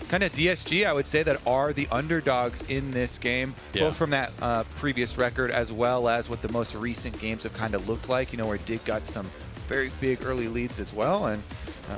kind of DSG, I would say, that are the underdogs in this game, both from that previous record as well as what the most recent games have kind of looked like, you know, where Dig got some very big early leads as well. And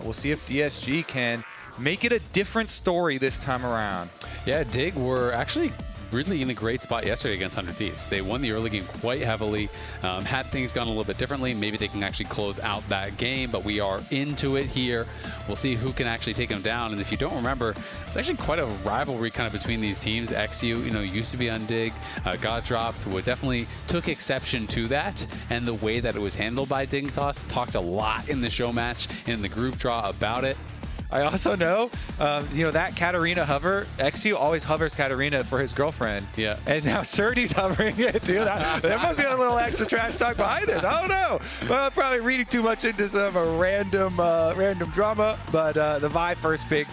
we'll see if DSG can make it a different story this time around. Yeah, Dig were actually really in a great spot yesterday against 100 Thieves. They won the early game quite heavily. Had things gone a little bit differently, maybe they can actually close out that game, but we are into it here. We'll see who can actually take them down. And if you don't remember, it's actually quite a rivalry kind of between these teams. eXyu, you know, used to be on Dig, got dropped, definitely took exception to that. And the way that it was handled by Dignitas, talked a lot in the show match and in the group draw about it. I also know, you know, that Katarina hover, eXyu always hovers Katarina for his girlfriend. Yeah. And now Srtty's hovering it, too. There must be a little extra trash talk behind this. I don't know. Well, probably reading too much into some random drama, but the Vi first pick,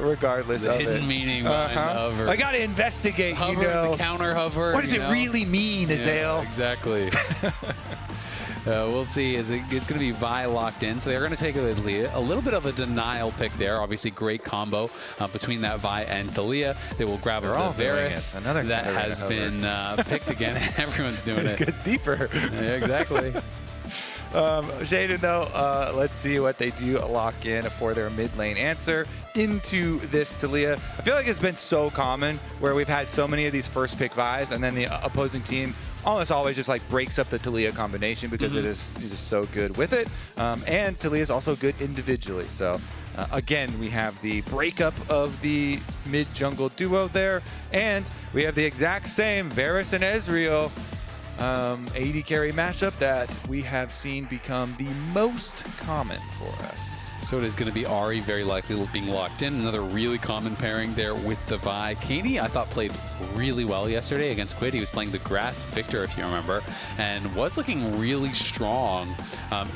regardless the of hidden it. meaning behind the hover. I got to investigate, hover, you know. The counter hover. What does it really mean, Azael? Yeah, exactly. We'll see. It's going to be Vi locked in, so they're going to take a little bit of a denial pick there. Obviously, great combo between that Vi and Taliyah. They will grab the Varus that has been picked again. Everyone's doing it. It gets deeper. Yeah, exactly. Sheiden, though, let's see what they do lock in for their mid lane answer into this Taliyah. I feel like it's been so common where we've had so many of these first pick Vi's, and then the opposing team almost always just like breaks up the Taliyah combination because it is just so good with it. And Taliyah is also good individually. So again, we have the breakup of the mid jungle duo there, and we have the exact same Varus and Ezreal AD carry matchup that we have seen become the most common for us. So it is going to be Ahri very likely being locked in. Another really common pairing there with the Vi. Keine, I thought, played really well yesterday against Quid. He was playing the Grasp Victor, if you remember, and was looking really strong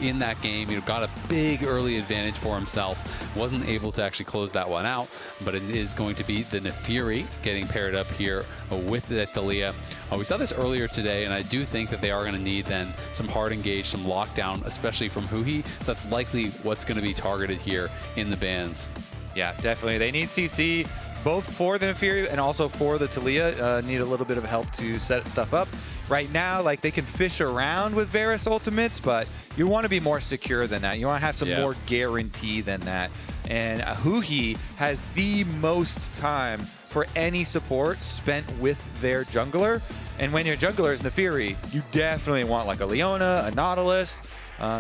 in that game. He got a big early advantage for himself. Wasn't able to actually close that one out, but it is going to be the Naafiri getting paired up here with the Taliyah. We saw this earlier today, and I do think that they are going to need then some hard engage, some lockdown, especially from huhi. So that's likely what's going to be targeted here in the bans. Yeah, definitely. They need CC both for the Naafiri and also for the Taliyah. Need a little bit of help to set stuff up. Right now, like, they can fish around with Varus ultimates, but you want to be more secure than that. You want to have some more guarantee than that. And huhi has the most time for any support spent with their jungler. And when your jungler is Naafiri, you definitely want like a Leona, a Nautilus,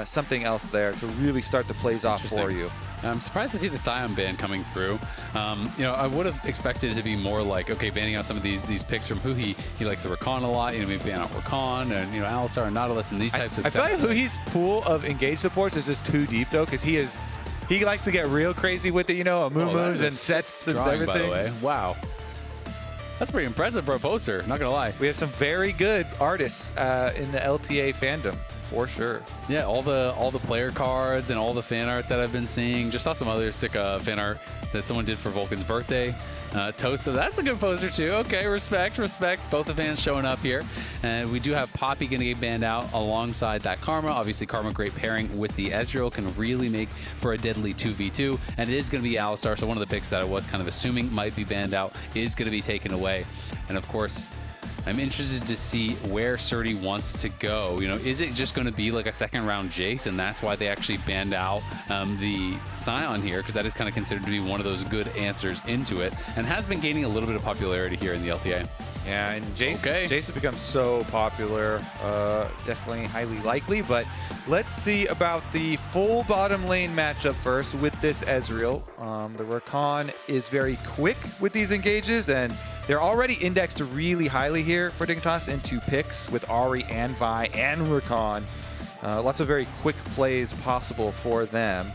something else there to really start the plays off for you. I'm surprised to see the Scion ban coming through. You know, I would have expected it to be more like, okay, banning out some of these picks from huhi. He likes the Rakan a lot. You know, maybe ban out Rakan and, you know, Alistar and Nautilus and these types of I feel like huhi's pool of engaged supports is just too deep, though, because he likes to get real crazy with it, you know, Amumus and sets and everything. By the way. Wow. That's pretty impressive for a poster, not gonna lie. We have some very good artists in the LTA fandom, for sure. Yeah, all the player cards and all the fan art that I've been seeing. Just saw some other sick fan art that someone did for Vulcan's birthday. Toasta, that's a good poster too. Okay, respect. Both the fans showing up here. And we do have Poppy going to get banned out alongside that Karma. Obviously, Karma, great pairing with the Ezreal, can really make for a deadly 2v2. And it is going to be Alistar, so one of the picks that I was kind of assuming might be banned out is going to be taken away. And of course, I'm interested to see where Srtty wants to go. You know, is it just going to be like a second round Jayce, and that's why they actually banned out the Scion here, because that is kind of considered to be one of those good answers into it, and has been gaining a little bit of popularity here in the LTA. Yeah, and Jayce has become so popular, definitely highly likely, but let's see about the full bottom lane matchup first with this Ezreal. The Rakan is very quick with these engages, and they're already indexed really highly here for Dignitas in 2 picks with Ahri and Vi and Rakan. Lots of very quick plays possible for them.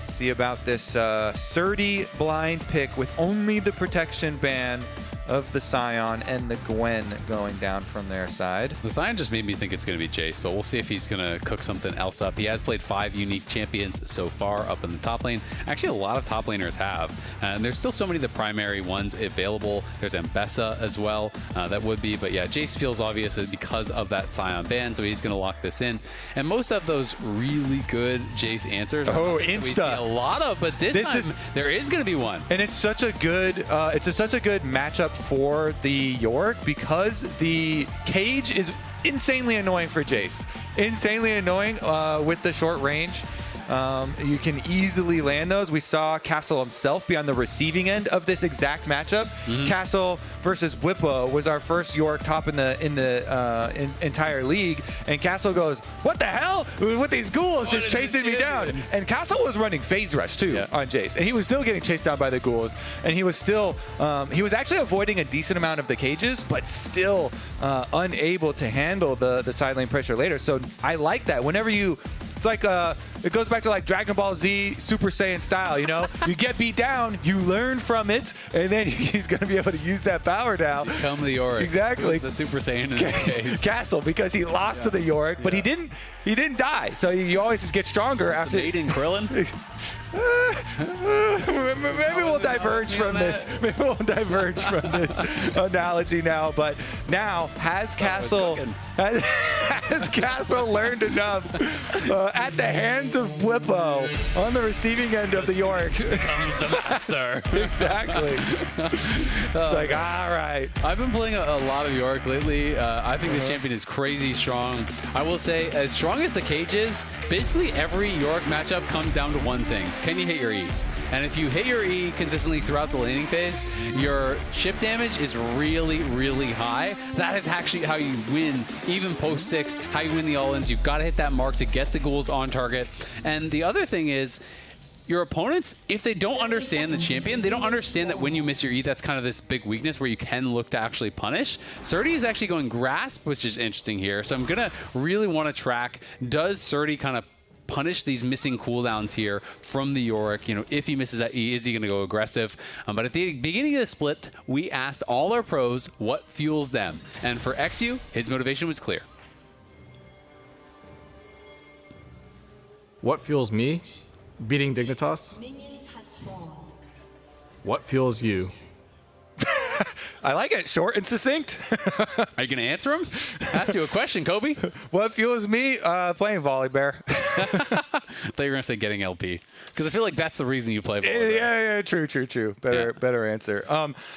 See about this Srtty blind pick with only the protection ban. of the Scion and the Gwen going down from their side. The Scion just made me think it's going to be Jayce, but we'll see if he's going to cook something else up. He has played 5 unique champions so far up in the top lane. Actually, a lot of top laners have. And there's still so many of the primary ones available. There's Ambessa as well. That would be. But yeah, Jayce feels obvious because of that Scion ban, so he's going to lock this in. And most of those really good Jayce answers oh, insta. We see a lot of, but this time there is going to be one. And it's such a good such a good matchup for the Yorick because the cage is insanely annoying for Jayce. Insanely annoying with the short range. You can easily land those. We saw Castle himself be on the receiving end of this exact matchup. Castle versus Whippo was our first Yorick top in the entire league, and Castle goes, "What the hell with these ghouls just chasing me down?" And Castle was running phase rush too on Jayce, and he was still getting chased down by the ghouls, and he was still he was actually avoiding a decent amount of the cages, but still unable to handle the side lane pressure later. So I like that. Whenever you, it's like it goes back to like Dragon Ball Z Super Saiyan style, you know? You get beat down, you learn from it, and then he's going to be able to use that power now. Become the Yorick. Exactly. The Super Saiyan in this case. Castle, because he lost to the Yorick, but he didn't die. So you always just get stronger after. Aiden Krillin? Maybe we'll diverge from this. Maybe we'll diverge from this analogy now. But now has Castle learned enough at the hands of Blippo on the receiving end of the Yorick? Becomes the master. Exactly. It's like, all right. I've been playing a lot of Yorick lately. I think this champion is crazy strong. I will say, as strong as the cage is, basically every Yorick matchup comes down to one thing. Can you hit your E? And if you hit your E consistently throughout the laning phase, your chip damage is really, really high. That is actually how you win, even post 6, how you win the all-ins. You've got to hit that mark to get the ghouls on target. And the other thing is, your opponents, if they don't understand the champion, they don't understand that when you miss your E, that's kind of this big weakness where you can look to actually punish. Srtty is actually going Grasp, which is interesting here. So I'm going to really want to track, does Srtty kind of punish these missing cooldowns here from the Yorick? You know, if he misses that E, is he going to go aggressive? But at the beginning of the split, we asked all our pros what fuels them. And for eXyu, his motivation was clear. What fuels me? Beating Dignitas. What fuels you? I like it. Short and succinct. Are you going to answer him? Ask you a question, Kobe. What fuels me? Playing Volley Bear. I thought you were going to say getting LP. Because I feel like that's the reason you play Volley Bear. Yeah, true. Better answer.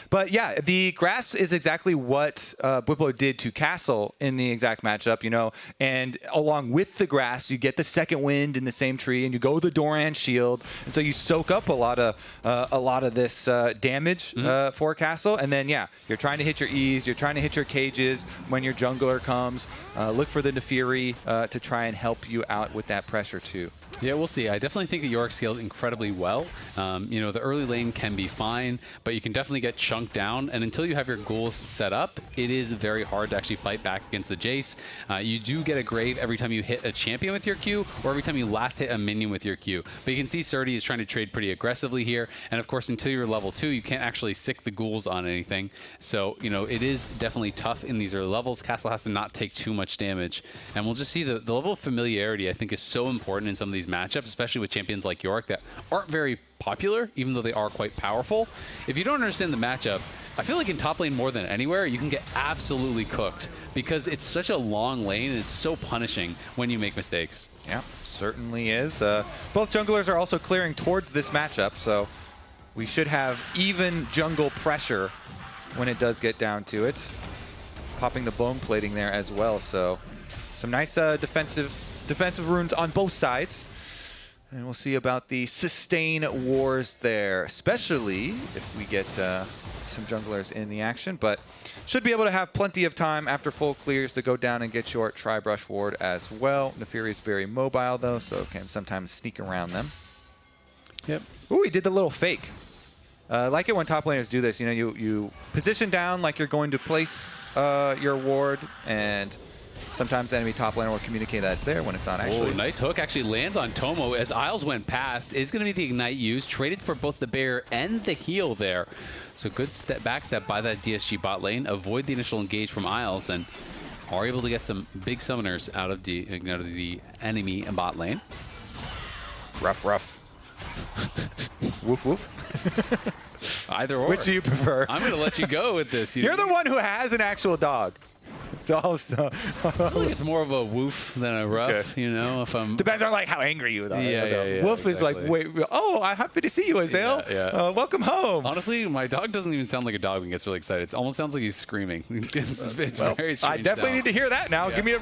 But yeah, the grass is exactly what Whippo did to Castle in the exact matchup, you know, and along with the grass, you get the second wind in the same tree, and you go the Doran shield, and so you soak up a lot of this damage for Castle, and then you're trying to hit your E's, you're trying to hit your cages when your jungler comes. Look for the Naafiri to try and help you out with that pressure too. Yeah, we'll see. I definitely think that Yorick scales incredibly well. You know, the early lane can be fine, but you can definitely get chunked down. And until you have your ghouls set up, it is very hard to actually fight back against the Jayce. You do get a grave every time you hit a champion with your Q, or every time you last hit a minion with your Q. But you can see Srtty is trying to trade pretty aggressively here. And of course, until you're level 2, you can't actually sick the ghouls on anything. So, you know, it is definitely tough in these early levels. Castle has to not take too much damage. And we'll just see the level of familiarity, I think, is so important in some of these matchups, especially with champions like Yorick that aren't very popular, even though they are quite powerful. If you don't understand the matchup, I feel like in top lane more than anywhere, you can get absolutely cooked because it's such a long lane and it's so punishing when you make mistakes. Yeah, certainly is. Both junglers are also clearing towards this matchup, so we should have even jungle pressure when it does get down to it. Popping the bone plating there as well, so some nice defensive runes on both sides. And we'll see about the sustain wars there, especially if we get some junglers in the action. But should be able to have plenty of time after full clears to go down and get your Tri-Brush ward as well. Naafiri is very mobile, though, so can sometimes sneak around them. Yep. Ooh, he did the little fake. I like it when top laners do this. You know, you position down like you're going to place your ward, and Sometimes the enemy top laner will communicate that it's there when it's not actually. Oh, nice hook actually lands on Tomo as Isles went past. Is going to be the Ignite used. Traded for both the bear and the heal there. So good backstep by that DSG bot lane. Avoid the initial engage from Isles and are able to get some big summoners out of the enemy bot lane. Rough, rough. Woof, woof. Either or. Which do you prefer? I'm going to let you go with this. You're the one who has an actual dog. It's also I feel like it's more of a woof than a rough, okay. you know, if I'm... Depends on like how angry you are. Yeah, Woof exactly. is like, wait, oh, I'm happy to see you, Azael. Yeah. Welcome home. Honestly, my dog doesn't even sound like a dog when he gets really excited. It almost sounds like he's screaming. It's Well, very strange I definitely need to hear that now. Yeah. Give me a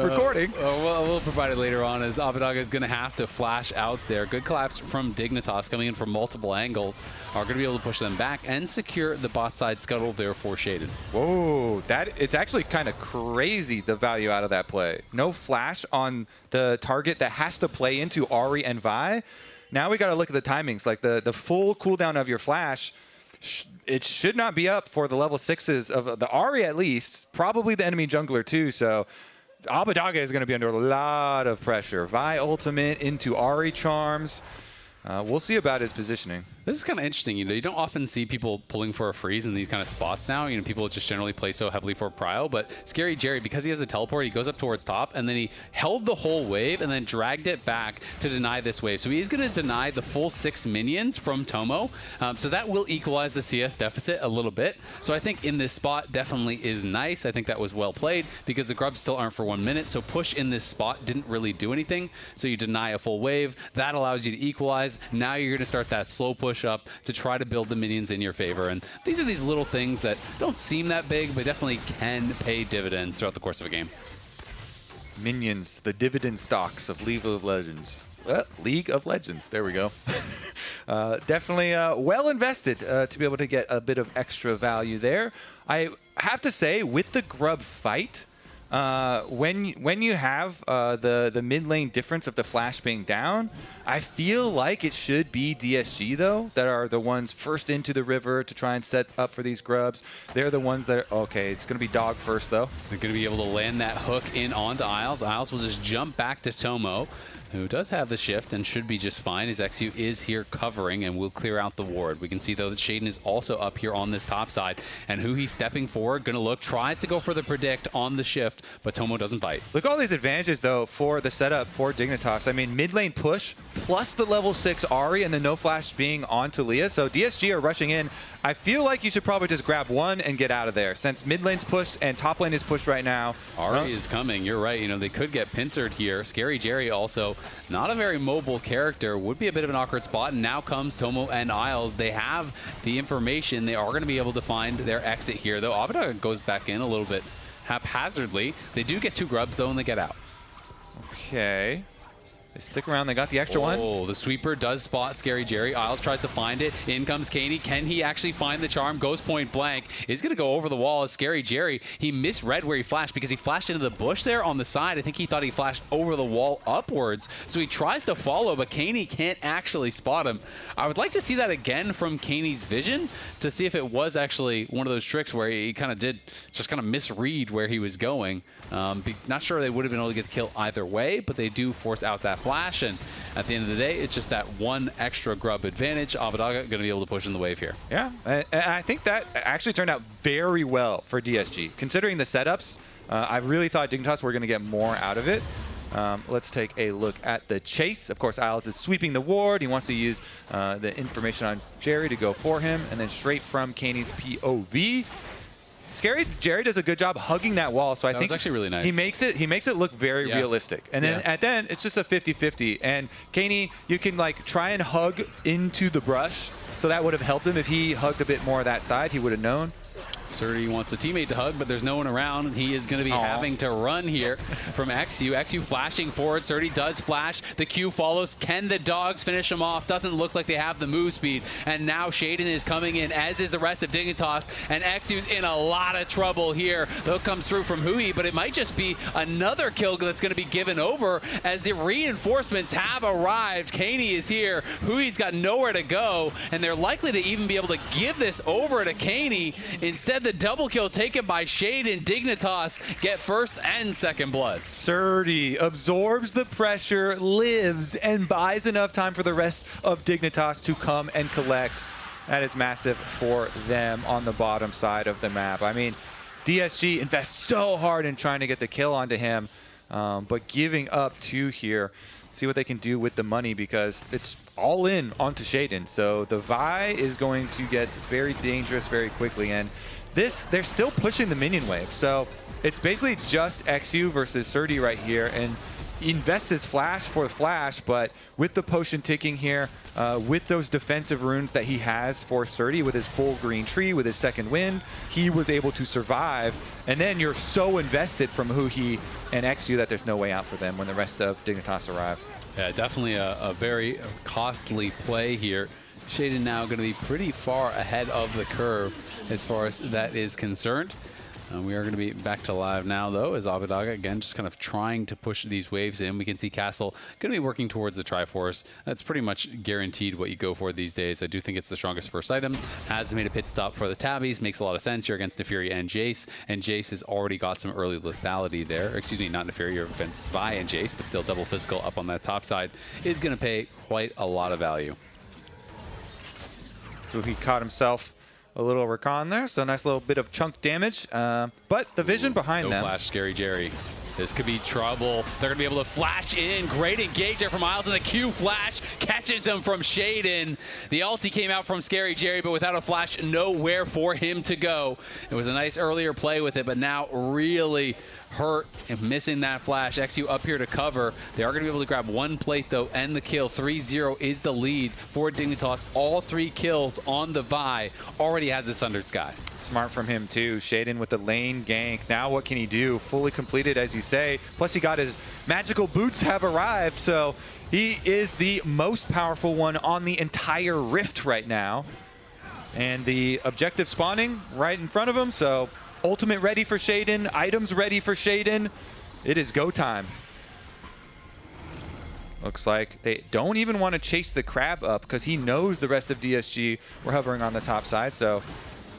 recording. Well, we'll provide it later on as Abbedagge is going to have to flash out there. Good collapse from Dignitas coming in from multiple angles. Are going to be able to push them back and secure the bot side scuttle there for Sheiden. Whoa, it's actually kind of crazy, the value out of that play. No flash on the target that has to play into Ahri and Vi. Now we got to look at the timings. Like the full cooldown of your flash, it should not be up for the level 6s of the Ahri at least, probably the enemy jungler too. So Abbedagge is going to be under a lot of pressure. Vi ultimate into Ahri charms. We'll see about his positioning. This is kind of interesting. You know, you don't often see people pulling for a freeze in these kind of spots now. You know, people just generally play so heavily for prio. But ScaryJerry, because he has a teleport, he goes up towards top, and then he held the whole wave and then dragged it back to deny this wave. So he is going to deny the full 6 minions from Tomo. So that will equalize the CS deficit a little bit. So I think in this spot definitely is nice. I think that was well played because the grubs still aren't for 1 minute. So push in this spot didn't really do anything. So you deny a full wave. That allows you to equalize. Now you're going to start that slow push up to try to build the minions in your favor. And these are these little things that don't seem that big, but definitely can pay dividends throughout the course of a game. Minions, the dividend stocks of League of Legends. League of Legends, there we go. Definitely well invested to be able to get a bit of extra value there. I have to say, with the grub fight, when you have the mid lane difference of the flash being down, I feel like it should be DSG though that are the ones first into the river to try and set up for these grubs. They're the ones that are, okay, it's going to be dog first though. They're going to be able to land that hook in onto Isles. Isles will just jump back to Tomo, who does have the shift and should be just fine. His eXyu is here covering and will clear out the ward. We can see, though, that Sheiden is also up here on this top side. And huhi stepping forward, going to look, tries to go for the predict on the shift, but Tomo doesn't bite. Look at all these advantages, though, for the setup for Dignitas. I mean, mid lane push, plus the level 6 Ahri and the no flash being on Taliyah. So DSG are rushing in. I feel like you should probably just grab one and get out of there, since mid lane's pushed and top lane is pushed right now. Ahri is coming. You're right. You know, they could get pincered here. ScaryJerry also not a very mobile character. Would be a bit of an awkward spot. And now comes Tomo and Isles. They have the information. They are going to be able to find their exit here, though. Abbedagge goes back in a little bit haphazardly. They do get 2 grubs, though, and they get out. Okay. They stick around. They got the extra one. Oh, the sweeper does spot ScaryJerry. Isles tries to find it. In comes Keine. Can he actually find the charm? Goes point blank. He's going to go over the wall as ScaryJerry. He misread where he flashed because he flashed into the bush there on the side. I think he thought he flashed over the wall upwards. So he tries to follow, but Keine can't actually spot him. I would like to see that again from Kaine's vision to see if it was actually one of those tricks where he kind of did just kind of misread where he was going. Not sure they would have been able to get the kill either way, but they do force out that flash, and at the end of the day, it's just that one extra grub advantage. Abbedagge going to be able to push in the wave here. Yeah, and I think that actually turned out very well for DSG. Considering the setups, I really thought Dignitas were going to get more out of it. Let's take a look at the chase. Of course, Isles is sweeping the ward. He wants to use the information on Jerry to go for him, and then straight from Kaine's POV. ScaryJerry does a good job hugging that wall, so I think was actually really nice. He makes it look very realistic. And then at then it's just a 50-50. And Keine, you can like try and hug into the brush, so that would have helped him if he hugged a bit more that side. He would have known. Srtty wants a teammate to hug, but there's no one around. He is going to be having to run here from eXyu. eXyu flashing forward. Srtty does flash. The Q follows. Can the dogs finish him off? Doesn't look like they have the move speed. And now Sheiden is coming in, as is the rest of Dignitas. And eXyu's in a lot of trouble here. The hook comes through from huhi, but it might just be another kill that's going to be given over as the reinforcements have arrived. Keine is here. huhi's got nowhere to go, and they're likely to even be able to give this over to Keine instead Instead, the double kill taken by Sheiden. Dignitas get first and second blood. Srtty absorbs the pressure, lives, and buys enough time for the rest of Dignitas to come and collect. That is massive for them on the bottom side of the map. I mean, DSG invests so hard in trying to get the kill onto him, but giving up 2 here. See what they can do with the money because it's all in onto Sheiden. So the Vi is going to get very dangerous very quickly. And this, they're still pushing the minion wave. So it's basically just eXyu versus Srtty right here. And he invests his flash for the flash, but with the potion ticking here, with those defensive runes that he has for Srtty, with his full green tree, with his second wind, he was able to survive. And then you're so invested from huhi and eXyu that there's no way out for them when the rest of Dignitas arrive. Yeah, definitely a very costly play here. Sheiden now going to be pretty far ahead of the curve as far as that is concerned. We are going to be back to live now, though, as Abbedagge, again, just kind of trying to push these waves in. We can see Castle going to be working towards the Triforce. That's pretty much guaranteed what you go for these days. I do think it's the strongest first item. Has made a pit stop for the Tabbies. Makes a lot of sense. You're against Naafiri and Jayce, and Jayce has already got some early lethality there. Excuse me, not Naafiri. You're against Vi and Jayce, but still double physical up on that top side is going to pay quite a lot of value. So he caught himself a little Rakan there, so nice little bit of chunk damage. But the vision behind them. Flash, ScaryJerry. This could be trouble. They're going to be able to flash in. Great engage there from Miles, and the Q flash catches him from Sheiden. The ulti came out from ScaryJerry, but without a flash, nowhere for him to go. It was a nice earlier play with it, but now really hurt and missing that flash. eXyu up here to cover. They are going to be able to grab 1 plate, though, and the kill. 3-0 is the lead for Dignitas. All 3 kills on the Vi. Already has the Sundered Sky. Smart from him, too. Sheiden with the lane gank. Now what can he do? Fully completed, as you say. Plus, he got his magical boots have arrived, so he is the most powerful one on the entire Rift right now. And the objective spawning right in front of him, so ultimate ready for Sheiden, items ready for Sheiden. It is go time. Looks like they don't even want to chase the crab up because he knows the rest of DSG were hovering on the top side. So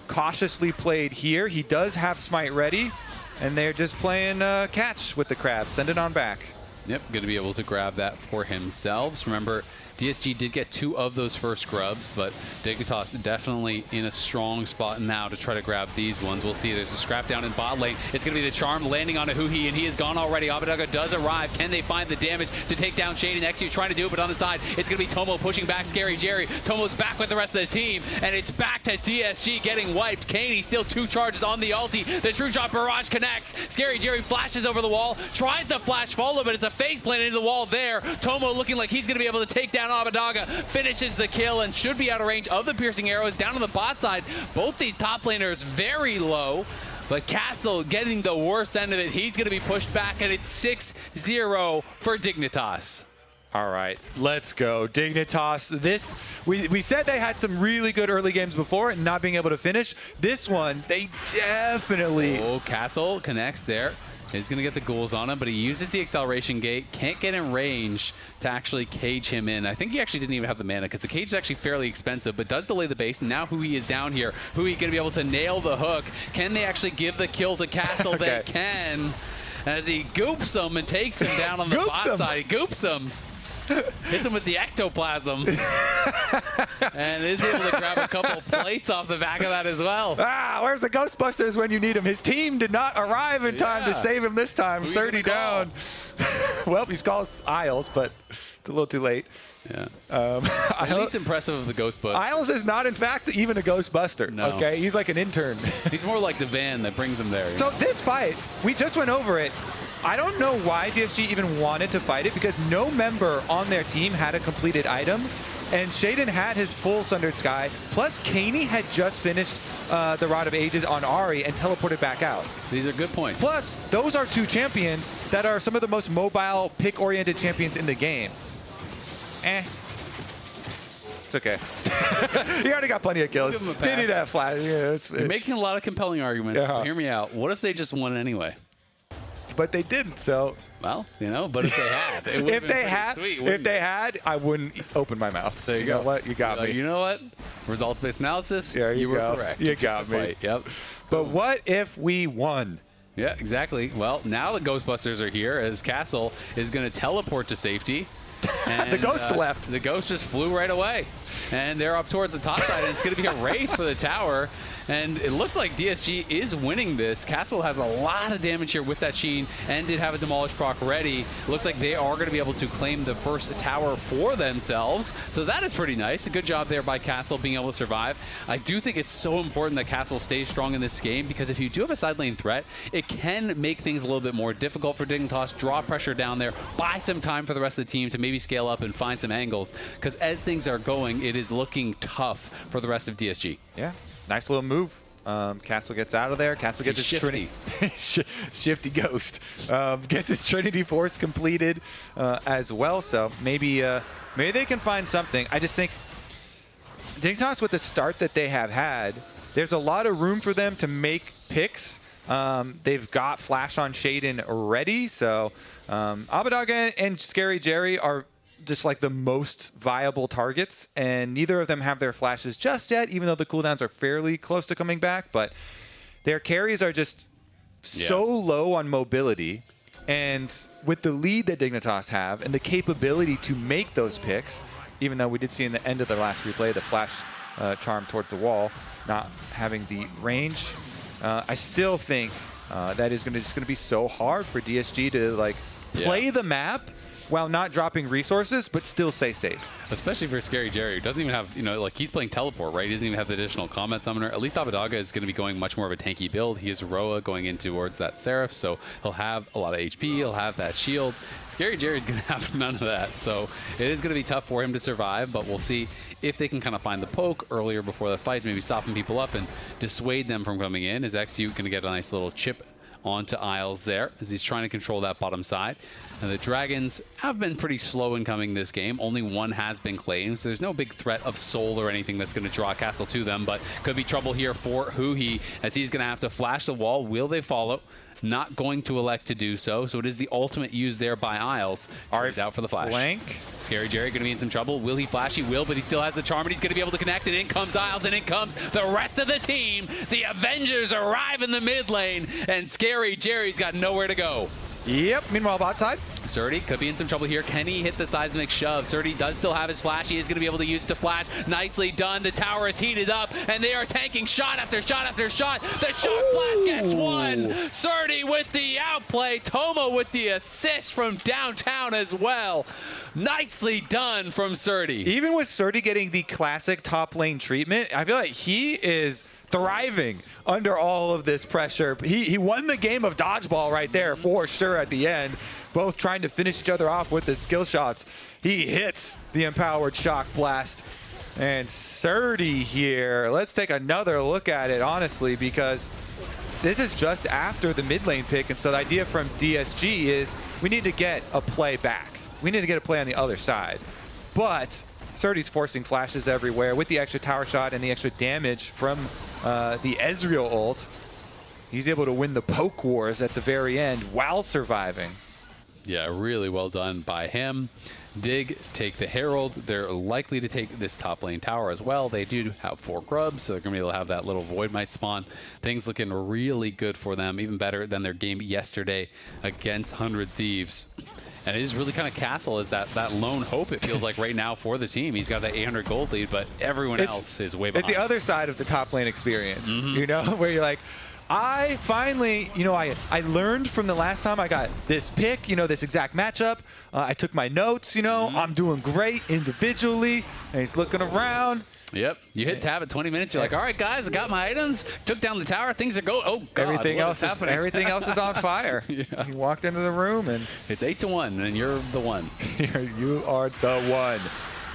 cautiously played here. He does have smite ready, and they're just playing catch with the crab. Send it on back. Yep, going to be able to grab that for himself. Remember, DSG did get 2 of those first grubs, but Dignitas definitely in a strong spot now to try to grab these ones. We'll see. There's a scrap down in bot lane. It's going to be the charm landing on a huhi, and he is gone already. Abbedagge does arrive. Can they find the damage to take down Sheiden? eXyu trying to do it, but on the side, it's going to be Tomo pushing back ScaryJerry. Tomo's back with the rest of the team, and it's back to DSG getting wiped. Keine still 2 charges on the ulti. The True Shot Barrage connects. ScaryJerry flashes over the wall, tries to flash follow, but it's a face plant into the wall there. Tomo looking like he's going to be able to take down Abbedagge, finishes the kill and should be out of range of the piercing arrows. Down on the bot side, both these top laners very low, but Castle getting the worst end of it. He's going to be pushed back, and it's 6-0 for Dignitas. All right, let's go. Dignitas, this, we said they had some really good early games before and not being able to finish. This one, they definitely... Oh, Castle connects there. He's going to get the ghouls on him, but he uses the acceleration gate. Can't get in range to actually cage him in. I think he actually didn't even have the mana because the cage is actually fairly expensive, but does delay the base. And now huhi is down here. huhi going to be able to nail the hook. Can they actually give the kill to Castle? Okay. They can. As he goops him and takes him down on the bot side. He goops him. Hits him with the ectoplasm. And is able to grab a couple plates off the back of that as well. Ah, where's the Ghostbusters when you need him? His team did not arrive in time to save him this time. Srtty down. Well, he calls Isles, but it's a little too late. Yeah. At least impressive of the Ghost Buster. Isles is not, in fact, even a Ghostbuster. No. Okay, he's like an intern. He's more like the van that brings him there. So this fight, we just went over it. I don't know why DSG even wanted to fight it because no member on their team had a completed item. And Sheiden had his full Sundered Sky. Plus, Keine had just finished the Rod of Ages on Ahri and teleported back out. These are good points. Plus, those are 2 champions that are some of the most mobile, pick-oriented champions in the game. It's okay. He already got plenty of kills. Give him a pass. Didn't need that flash. Yeah, You're making a lot of compelling arguments. Yeah. But hear me out. What if they just won anyway? but they didn't. So, well, you know, but if they had, it would have been pretty sweet, if they had, I wouldn't open my mouth. There you go. Know what? You got me. You know what? Results-based analysis. Yeah, you were go. correct. You got me. Fight. Yep. But what if we won? Yeah, exactly. Well, now the Ghostbusters are here as Castle is going to teleport to safety. And, the ghost left. The ghost just flew right away. And they're up towards the top side, and it's going to be a race for the tower. And it looks like DSG is winning this. Castle has a lot of damage here with that Sheiden and did have a Demolish proc ready. Looks like they are going to be able to claim the first tower for themselves. So that is pretty nice. A good job there by Castle being able to survive. I do think it's so important that Castle stays strong in this game, because if you do have a side lane threat, it can make things a little bit more difficult for Dignitas, draw pressure down there, buy some time for the rest of the team to maybe scale up and find some angles. Because as things are going, it is looking tough for the rest of DSG. Yeah. Nice little move. Castle gets out of there. Castle gets his shifty. Shifty ghost. Gets his Trinity Force completed as well. So maybe they can find something. I just think Dignitas, with the start that they have had, there's a lot of room for them to make picks. They've got Flash on Sheiden ready. So Abbedagge and ScaryJerry are just like the most viable targets, and neither of them have their flashes just yet, even though the cooldowns are fairly close to coming back. But their carries are just so low on mobility, and with the lead that Dignitas have and the capability to make those picks, even though we did see in the end of the last replay the flash charm towards the wall not having the range, I still think that is just going to be so hard for DSG to like play the map while not dropping resources, but still stay safe. Especially for ScaryJerry, who doesn't even have, you know, like he's playing teleport, right? He doesn't even have the additional combat summoner. At least Abbedagge is going to be going much more of a tanky build. He is Roa going in towards that Seraph, so he'll have a lot of HP, he'll have that shield. ScaryJerry's going to have none of that, so it is going to be tough for him to survive, but we'll see if they can kind of find the poke earlier before the fight, maybe soften people up and dissuade them from coming in. Is eXyu going to get a nice little chip onto Isles there as he's trying to control that bottom side. And the Dragons have been pretty slow in coming this game. Only one has been claimed, so there's no big threat of Soul or anything that's going to draw Castle to them, but could be trouble here for huhi as he's going to have to flash the wall. Will they follow? Not going to elect to do so, so it is the ultimate use there by Isles. Traded out for the flash. Flank. ScaryJerry going to be in some trouble. Will he flash? He will, but he still has the charm, and he's going to be able to connect, and in comes Isles, and in comes the rest of the team. The Avengers arrive in the mid lane, and ScaryJerry's got nowhere to go. Yep. Meanwhile, bot side. Srtty could be in some trouble here. Can he hit the seismic shove? Srtty does still have his flash. He is going to be able to use it to flash. Nicely done. The tower is heated up, and they are tanking shot after shot after shot. The shock blast gets one. Srtty with the outplay. Tomo with the assist from downtown as well. Nicely done from Srtty. Even with Srtty getting the classic top lane treatment, I feel like he is thriving under all of this pressure. He won the game of dodgeball right there for sure at the end, both trying to finish each other off with his skill shots. He hits the empowered shock blast. And Srtty here, let's take another look at it, honestly, because this is just after the mid lane pick, and so the idea from DSG is we need to get a play back. We need to get a play on the other side. But Srtty's forcing flashes everywhere with the extra tower shot and the extra damage from the Ezreal ult. He's able to win the poke wars at the very end while surviving. Yeah, really well done by him. Dig take the Herald. They're likely to take this top lane tower as well. They do have 4 grubs, so they're going to be able to have that little Void Might spawn. Things looking really good for them, even better than their game yesterday against 100 Thieves. And it is really kind of Castle is that lone hope, it feels like, right now for the team. He's got that 800 gold lead, but everyone else is way behind. It's the other side of the top lane experience, you know, where you're like, I finally, you know, I learned from the last time I got this pick, you know, this exact matchup. I took my notes, you know, I'm doing great individually. And he's looking around. Yep. You hit tab at 20 minutes. You're like, all right, guys, I got my items. Took down the tower. Things are going. Oh, God. Everything else is on fire. Yeah. He walked into the room and it's 8-1, and you're the one. You are the one.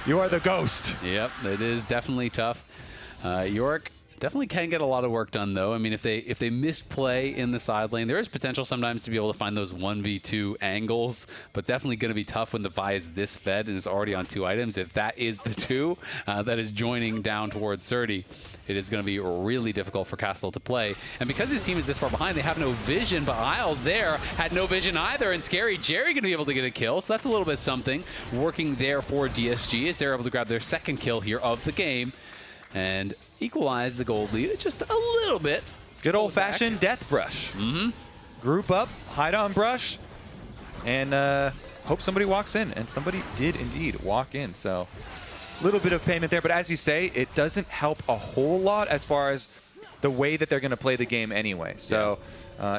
You are the ghost. Yep. It is definitely tough. Yorick Definitely can get a lot of work done, though. I mean, if they misplay in the side lane, there is potential sometimes to be able to find those 1v2 angles, but definitely going to be tough when the Vi is this fed and is already on 2 items. If that is the 2 that is joining down towards Srtty, it is going to be really difficult for Castle to play. And because his team is this far behind, they have no vision, but Isles there had no vision either, and ScaryJerry going to be able to get a kill, so that's a little bit something. Working there for DSG as they're able to grab their second kill here of the game and equalize the gold lead just a little bit. Good old-fashioned death brush. Group up, hide on brush, and hope somebody walks in. And somebody did indeed walk in, so a little bit of payment there. But as you say, it doesn't help a whole lot as far as the way that they're going to play the game anyway. So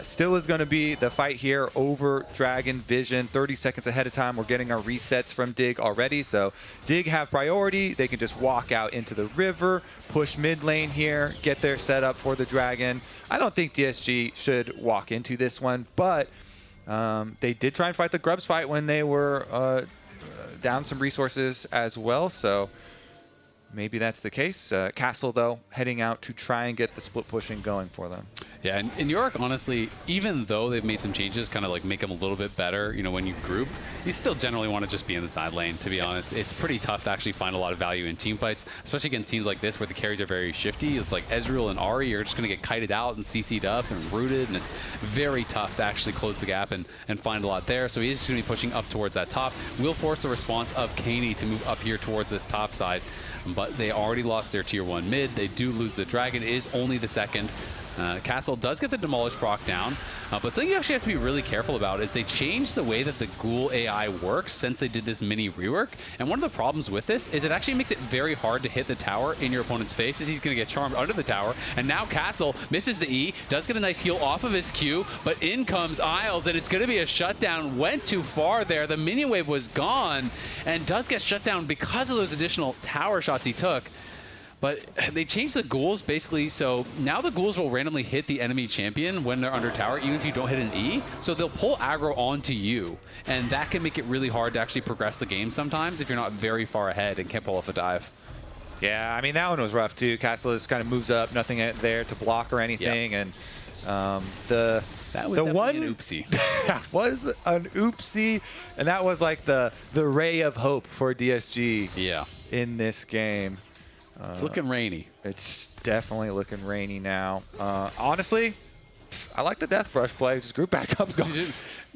still is going to be the fight here over Dragon Vision. 30 seconds ahead of time. We're getting our resets from Dig already. So Dig have priority. They can just walk out into the river, push mid lane here, get their setup for the Dragon. I don't think DSG should walk into this one, but they did try and fight the Grubs fight when they were down some resources as well. So maybe that's the case. Castle, though, heading out to try and get the split pushing going for them. Yeah, and Yorick, honestly, even though they've made some changes, kind of like make them a little bit better, you know, when you group, you still generally want to just be in the side lane, to be honest. It's pretty tough to actually find a lot of value in team fights, especially against teams like this where the carries are very shifty. It's like Ezreal and Ahri are just going to get kited out and CC'd up and rooted, and it's very tough to actually close the gap and find a lot there. So he is just going to be pushing up towards that top. Will force the response of Keine to move up here towards this top side, but they already lost their tier 1 mid. They do lose the Dragon. It is only the second. Castle does get the Demolish proc down, but something you actually have to be really careful about is they changed the way that the Ghoul AI works since they did this mini rework. And one of the problems with this is it actually makes it very hard to hit the tower in your opponent's face, as he's going to get charmed under the tower. And now Castle misses the E, does get a nice heal off of his Q, but in comes Isles, and it's going to be a shutdown. Went too far there. The mini wave was gone, and does get shut down because of those additional tower shots he took. But they changed the ghouls basically, so now the ghouls will randomly hit the enemy champion when they're under tower, even if you don't hit an E. So they'll pull aggro onto you, and that can make it really hard to actually progress the game sometimes if you're not very far ahead and can't pull off a dive. Yeah, I mean, that one was rough too. Castle just kind of moves up, nothing there to block or anything, and that was one an oopsie. That was an oopsie, and that was like the ray of hope for DSG in this game. It's looking rainy. It's definitely looking rainy now. Honestly, I like the Death Brush play. Just group back up. Go.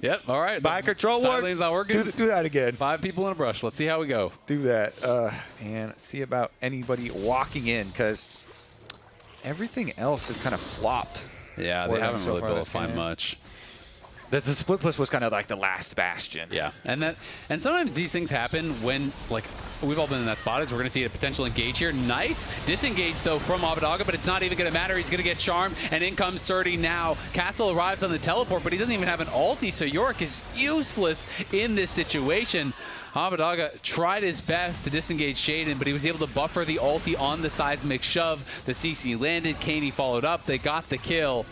Yep, all right. Buy control side ward. lane's not working. Do that again. 5 people in a brush. Let's see how we go. Do that. And see about anybody walking in, because everything else is kind of flopped. Yeah, they haven't really been able to find much. The split push was kind of like the last bastion. Yeah, and sometimes these things happen when, like, we've all been in that spot. As we're going to see a potential engage here. Nice disengage, though, from Abbedagge, but it's not even going to matter. He's going to get charmed, and in comes Srtty now. Castle arrives on the teleport, but he doesn't even have an ulti, so Yorick is useless in this situation. Abbedagge tried his best to disengage Sheiden, but he was able to buffer the ulti on the seismic shove. The CC landed. Keine followed up. They got the kill.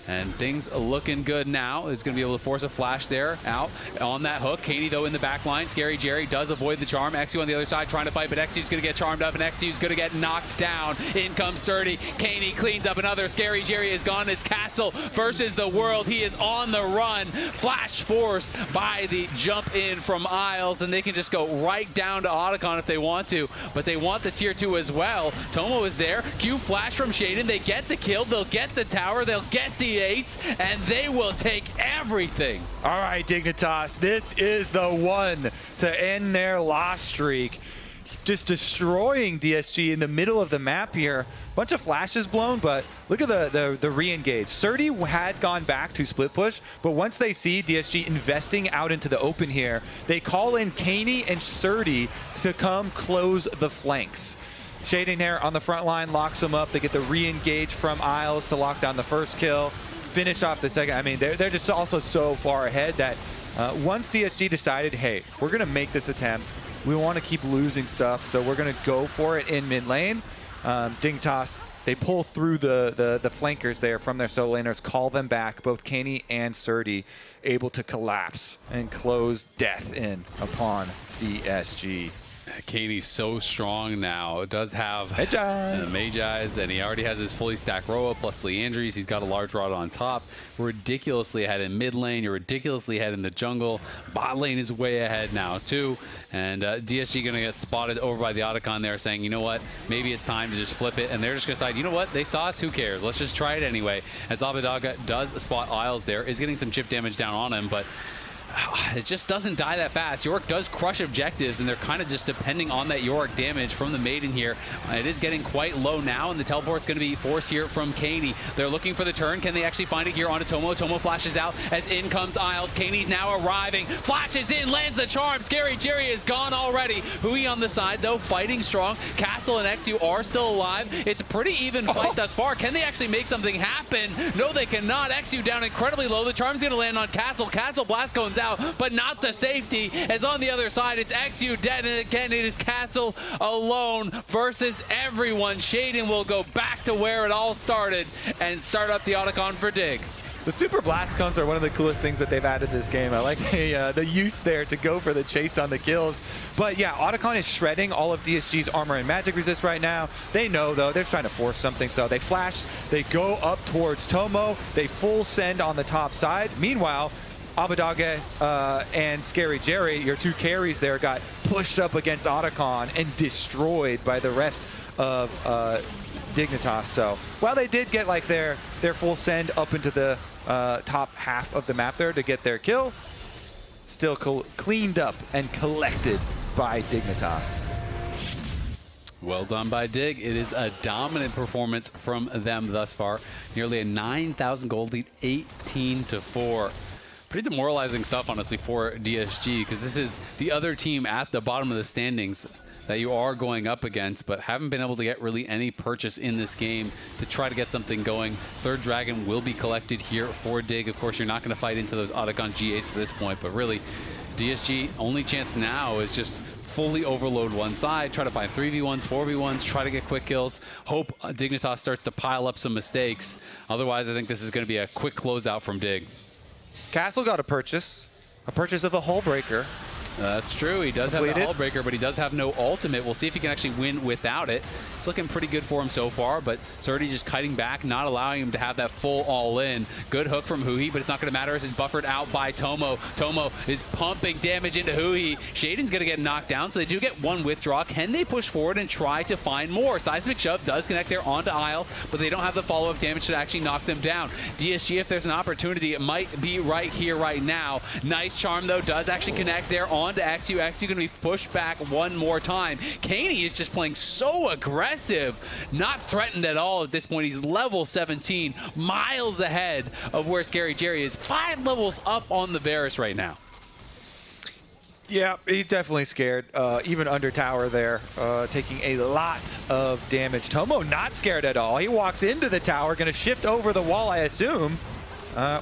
And things are looking good now. Is going to be able to force a flash there out on that hook. Keine, though, in the back line. ScaryJerry does avoid the charm. eXyu on the other side trying to fight, but eXyu's going to get charmed up, and eXyu's going to get knocked down. In comes Srtty. Keine cleans up another. ScaryJerry is gone. It's Castle versus the world. He is on the run. Flash forced by the jump in from Isles, and they can just go right down to Otacon if they want to, but they want the tier 2 as well. Tomo is there. Q flash from Sheiden. They get the kill. They'll get the tower. They'll get the ace, and they will take everything. All right, Dignitas, this is the one to end their loss streak. Just destroying DSG in the middle of the map here. Bunch of flashes blown, but look at the re-engage. Srtty had gone back to split push, but once they see DSG investing out into the open here, they call in Keine and Srtty to come close the flanks. Sheiden here on the front line locks them up. They get the re-engage from Isles to lock down the first kill. Finish off the second. I mean, they're just also so far ahead that once DSG decided, hey, we're going to make this attempt. We want to keep losing stuff, so we're going to go for it in mid lane. Dignitas, they pull through the flankers there from their solo laners, call them back. Both Keine and Srtty able to collapse and close death in upon DSG. Kaine's so strong now. It does have Magi's, and he already has his fully stacked Roa plus Leandries. He's got a large rod on top. Ridiculously ahead in mid lane. You're ridiculously ahead in the jungle. Bot lane is way ahead now too. And DSG going to get spotted over by the Otacon there saying, you know what, maybe it's time to just flip it. And they're just going to decide, you know what, they saw us, who cares? Let's just try it anyway. As Abbedagge does spot Isles there, is getting some chip damage down on him, but it just doesn't die that fast. Yorick does crush objectives, and they're kind of just depending on that Yorick damage from the Maiden here. It is getting quite low now, and the teleport's going to be forced here from Keine. They're looking for the turn. Can they actually find it here onto Tomo? Tomo flashes out as in comes Isles. Kaine's now arriving. Flashes in, lands the charm. ScaryJerry is gone already. Huhi on the side, though, fighting strong. Castle and eXyu are still alive. It's a pretty even fight thus far. Can they actually make something happen? No, they cannot. eXyu down incredibly low. The charm's going to land on Castle. Castle blast cones out, but not the safety, as on the other side it's eXyu dead, and again it is Castle alone versus everyone. Sheiden will go back to where it all started and start up the Otacon for Dig. The super blast cones are one of the coolest things that they've added to this game. I like the use there to go for the chase on the kills. But yeah, Otacon is shredding all of DSG's armor and magic resist right now. They know, though, they're trying to force something. So they flash, they go up towards Tomo, they full send on the top side. Meanwhile, Abbedagge and ScaryJerry, your two carries there, got pushed up against Otacon and destroyed by the rest of Dignitas. So while they did get like their full send up into the top half of the map there to get their kill, still cleaned up and collected by Dignitas. Well done by Dig. It is a dominant performance from them thus far. Nearly a 9,000 gold lead, 18-4. Pretty demoralizing stuff, honestly, for DSG, because this is the other team at the bottom of the standings that you are going up against, but haven't been able to get really any purchase in this game to try to get something going. Third Dragon will be collected here for Dig. Of course, you're not going to fight into those Otacon GAs at this point, but really, DSG, only chance now is just fully overload one side, try to find 3v1s, 4v1s, try to get quick kills, hope Dignitas starts to pile up some mistakes. Otherwise, I think this is going to be a quick closeout from Dig. Castle got a purchase of a Hull Breaker. That's true. He does have a Hull Breaker, but he does have no ultimate. We'll see if he can actually win without it. It's looking pretty good for him so far, but Srtty just kiting back, not allowing him to have that full all-in. Good hook from huhi, but it's not going to matter as it's buffered out by Tomo. Tomo is pumping damage into huhi. Sheiden's going to get knocked down, so they do get one withdraw. Can they push forward and try to find more? Seismic Shove does connect there onto Isles, but they don't have the follow-up damage to actually knock them down. DSG, if there's an opportunity, it might be right here, right now. Nice charm, though, does actually connect there onto eXyu. eXyu going to be pushed back one more time. Keine is just playing so aggressive, not threatened at all at this point. He's level 17, miles ahead of where ScaryJerry is. 5 levels up on the Varus right now. Yeah, he's definitely scared, even under tower there, taking a lot of damage. Tomo not scared at all. He walks into the tower, going to shift over the wall, I assume.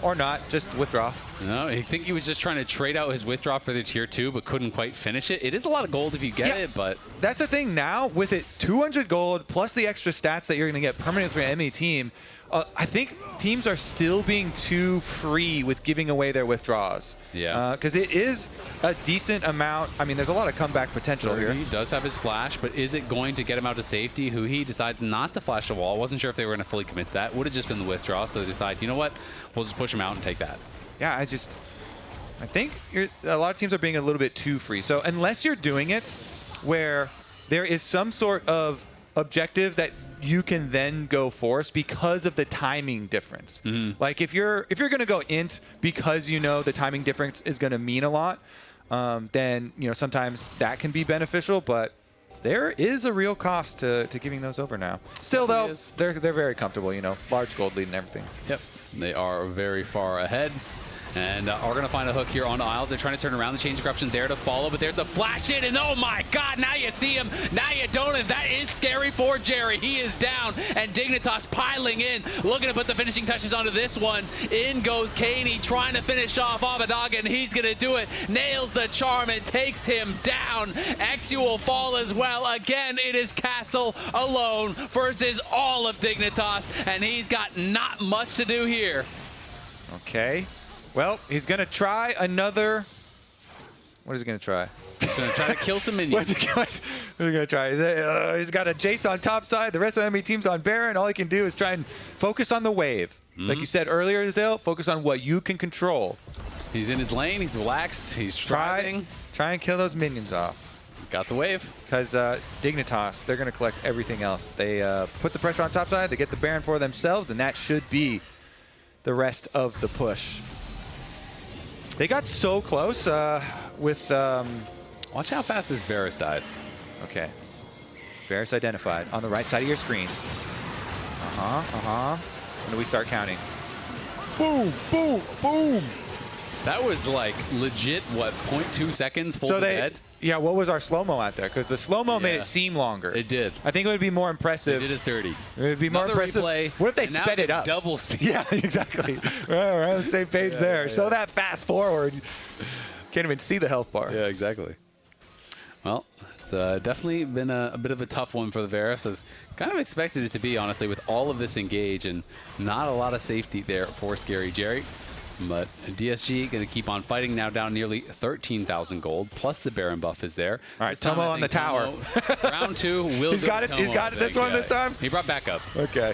Or not, just withdraw. No, I think he was just trying to trade out his withdraw for the tier 2, but couldn't quite finish it. It is a lot of gold if you get it, but... That's the thing now, with it 200 gold, plus the extra stats that you're going to get permanently from any team, I think teams are still being too free with giving away their withdraws. Yeah. Because it is a decent amount. I mean, there's a lot of comeback potential here. He does have his flash, but is it going to get him out to safety? huhi decides not to flash the wall. Wasn't sure if they were going to fully commit to that. Would have just been the withdraw, so they decide, you know what, we'll just push him out and take that. Yeah, I think a lot of teams are being a little bit too free. So unless you're doing it where there is some sort of objective that you can then go force because of the timing difference. Like if you're going to go int because you know the timing difference is going to mean a lot, then sometimes that can be beneficial, but there is a real cost to giving those over now. Still though, they're very comfortable, large gold lead and everything. Yep, they are very far ahead. And are going to find a hook here on Isles. They're trying to turn around. The Chains of Corruption there to follow, but there's the flash in, and oh my god, now you see him, now you don't, and that is scary for Jerry. He is down, and Dignitas piling in, looking to put the finishing touches onto this one. In goes Keine, trying to finish off Abbedagge, and he's going to do it. Nails the charm and takes him down. eXyu will fall as well. Again, it is Castle alone versus all of Dignitas, and he's got not much to do here. Okay. Well, he's going to try another What is he going to try? He's going to try to kill some minions. What's he going to try? He's got a Jayce on top side. The rest of the enemy team's on Baron. All he can do is try and focus on the wave. Like you said earlier, Azael, focus on what you can control. He's in his lane. He's relaxed. He's driving. Try and kill those minions off. Got the wave. Because Dignitas, they're going to collect everything else. They put the pressure on top side. They get the Baron for themselves, and that should be the rest of the push. They got so close with... Watch how fast this Varus dies. Okay. Varus identified on the right side of your screen. When do we start counting? Boom, boom, boom. That was like legit, what, 0.2 seconds full dead? Yeah, what was our slow-mo out there? Because the slow-mo made it seem longer. It did. I think it would be more impressive. It did his 30. It would be more impressive. Replay, what if they sped it up? Double speed. Yeah, exactly. We're on the same page there. Show that fast forward. Can't even see the health bar. Yeah, exactly. Well, it's definitely been a bit of a tough one for the Varus. As kind of expected it to be, honestly, with all of this engage and not a lot of safety there for ScaryJerry. But DSG going to keep on fighting, now down nearly 13,000 gold, plus the Baron buff is there. All right, Tomo on the tower. Round 2 will He's got it. He's got it this one this time? He brought back up. Okay.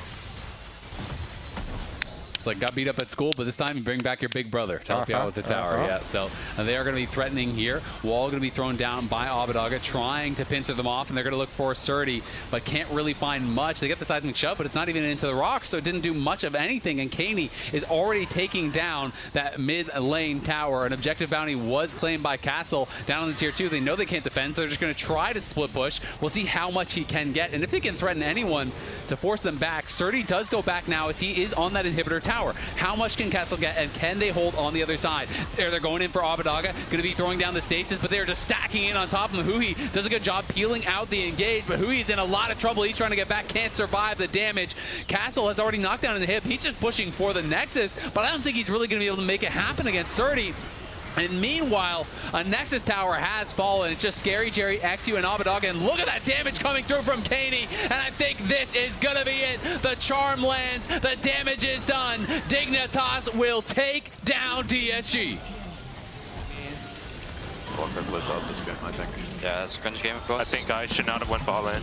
It's like got beat up at school, but this time you bring back your big brother to help you out with the tower. Yeah, so they are going to be threatening here. Wall going to be thrown down by Abbedagge, trying to pincer them off, and they're going to look for Srtty, but can't really find much. They get the seismic shove, but it's not even into the rocks, so it didn't do much of anything, and Keine is already taking down that mid lane tower. An objective bounty was claimed by Castle down in the tier 2. They know they can't defend, so they're just going to try to split push. We'll see how much he can get, and if they can threaten anyone to force them back. Srtty does go back now as he is on that inhibitor tower. How much can Castle get, and can they hold on the other side? They're going in for Abbedagge, going to be throwing down the stasis, but they're just stacking in on top of him. Huhi does a good job peeling out the engage, but Huhi's in a lot of trouble. He's trying to get back, can't survive the damage. Castle has already knocked down in the hip. He's just pushing for the Nexus, but I don't think he's really going to be able to make it happen against Srtty. And meanwhile, a Nexus tower has fallen. It's just ScaryJerry, eXyu, and Abbedagge. And look at that damage coming through from Keine. And I think this is going to be it. The charm lands. The damage is done. Dignitas will take down DSG. Voidgrub lit up this game, I think. Yeah, it's a cringe game, of course. I think I should not have went ball in.